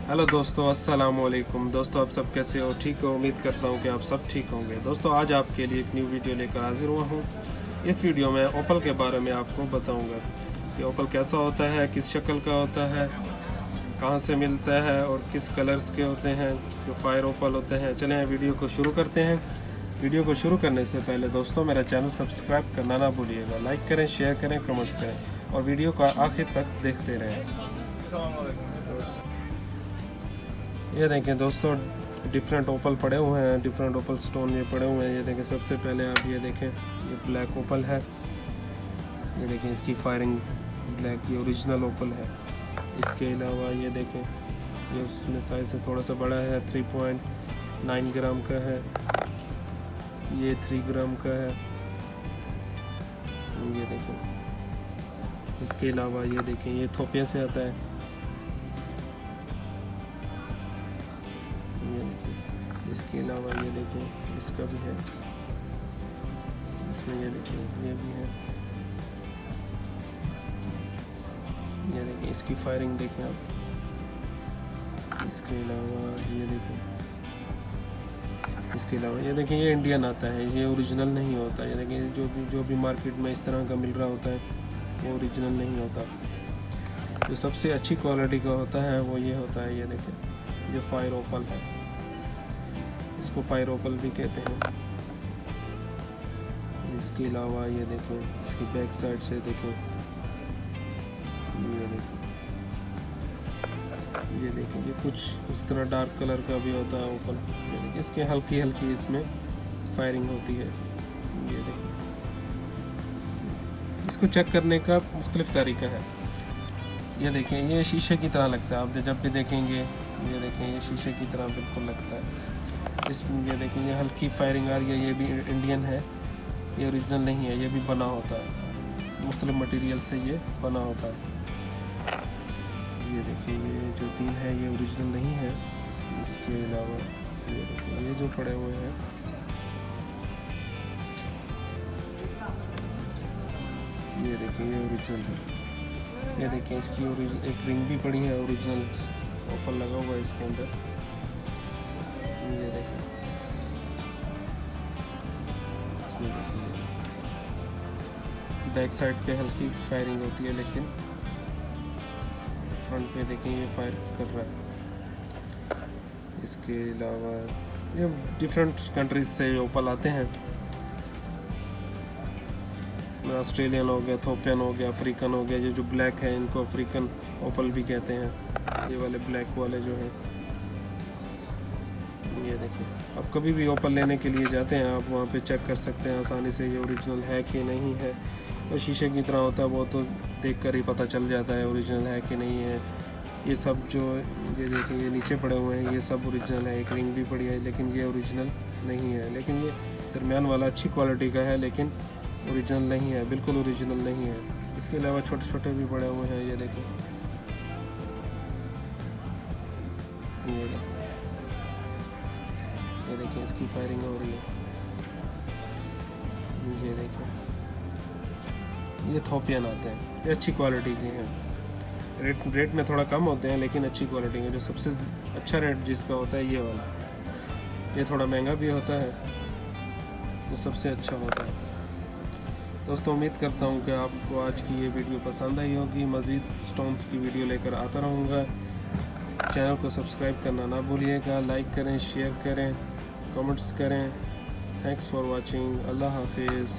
Hello दोस्तों, अस्सलाम वालेकुम। दोस्तों आप सब कैसे हो? ठीक हो? उम्मीद करता हूँ कि आप सब ठीक होंगे। दोस्तों आज आपके लिए एक न्यू वीडियो लेकर हाजिर हुआ हूँ। इस वीडियो में ओपल के बारे में आपको बताऊँगा कि ओपल कैसा होता है, किस शक्ल का होता है, कहाँ से मिलता है और किस कलर्स के होते हैं जो फायर ओपल होते हैं। चलें वीडियो को शुरू करते हैं। वीडियो को शुरू करने से पहले दोस्तों मेरा चैनल सब्सक्राइब करना ना भूलिएगा। लाइक करें, शेयर करें, कमेंट्स करें और वीडियो को आखिर तक देखते रहें। ये देखें दोस्तों, डिफरेंट ओपल पड़े हुए हैं, डिफरेंट ओपल स्टोन ये पड़े हुए हैं। ये देखें, सबसे पहले आप ये देखें, ये ब्लैक ओपल है। ये देखें इसकी फायरिंग ब्लैक, ये ओरिजिनल ओपल है। इसके अलावा ये देखें, ये उसमें साइज से थोड़ा सा बड़ा है, 3.9 ग्राम का है। ये 3 ग्राम का है। ये देखें, इसके अलावा ये देखें, ये थोपिया से आता है। इसके अलावा ये देखें, इसका भी है, इसमें ये देखें, ये भी है। ये देखें, इसकी फायरिंग देखें आप। इसके अलावा ये देखें, इसके अलावा ये देखें, ये इंडियन आता है, ये ओरिजिनल नहीं होता। ये देखें, जो भी मार्केट में इस तरह का मिल रहा होता है वो ओरिजिनल नहीं होता। जो सबसे अच्छी क्वालिटी का होता है वो ये होता है। ये देखें, जो फायर ओपल है, इसको फायर ओपल भी कहते हैं। इसके अलावा ये देखो, इसकी बैक साइड से देखो, ये देखो, ये देखो, ये कुछ इस तरह डार्क कलर का भी होता है ओपल। ये देखो, इसके हल्की हल्की इसमें फायरिंग होती है। ये देखो, इसको चेक करने का मुख्तलिफ तरीका है। ये देखें, ये शीशे की तरह लगता है। आप जब भी देखेंगे, ये देखें, ये शीशे की तरह बिल्कुल लगता है। इसमें ये देखें, ये हल्की फायरिंग आ रही है। ये भी इंडियन है, ये ओरिजिनल नहीं है, ये भी बना होता है, मुख्तलिफ मटेरियल से ये बना होता है। ये देखिए, ये जो 3 है ये ओरिजिनल नहीं है। इसके अलावा ये देखिए, ये जो पड़े हुए हैं, ये देखिए, ये ओरिजिनल है। ये देखिए, इसकी एक रिंग भी पड़ी है, ओरिजिनल ओपल लगा हुआ है इसके अंदर। ये देखिए, बैक साइड पे हल्की फायरिंग होती है, लेकिन फ्रंट पे देखें ये फायर कर रहा है। इसके अलावा ये डिफरेंट कंट्रीज से ओपल आते हैं। ऑस्ट्रेलियन हो गया, थोपियन हो गया, अफ्रीकन हो गया। ये जो ब्लैक है इनको अफ्रीकन ओपल भी कहते हैं। ये वाले ब्लैक वाले जो हैं, ये देखिए, आप कभी भी ओपल लेने के लिए जाते हैं, आप वहाँ पे चेक कर सकते हैं आसानी से ये ओरिजिनल है कि नहीं है। और शीशे की तरह होता है, वो तो देख कर ही पता चल जाता है ओरिजिनल है कि नहीं है। ये सब जो ये देखिए, ये नीचे पड़े हुए हैं, ये सब ओरिजिनल है। एक रिंग भी पड़ी है, लेकिन ये ओरिजिनल नहीं है। लेकिन ये दरमियान वाला अच्छी क्वालिटी का है, लेकिन ओरिजिनल नहीं है, बिल्कुल ओरिजिनल नहीं है। इसके अलावा छोटे छोटे भी पड़े हुए हैं। ये देखिए, ये देखिए, इसकी फायरिंग हो रही है। ये देखिए, ये थोपियन आते हैं, ये अच्छी क्वालिटी के हैं। रेट में थोड़ा कम होते हैं, लेकिन अच्छी क्वालिटी के। जो सबसे अच्छा रेट जिसका होता है ये वाला, ये थोड़ा महंगा भी होता है, जो सबसे अच्छा होता है। दोस्तों उम्मीद करता हूँ कि आपको आज की ये वीडियो पसंद आई होगी। मज़ीद स्टोन्स की वीडियो लेकर आता रहूँगा। चैनल को सब्सक्राइब करना ना भूलिएगा। लाइक करें, शेयर करें, कमेंट्स करें। Thanks for watching. अल्लाह हाफिज़।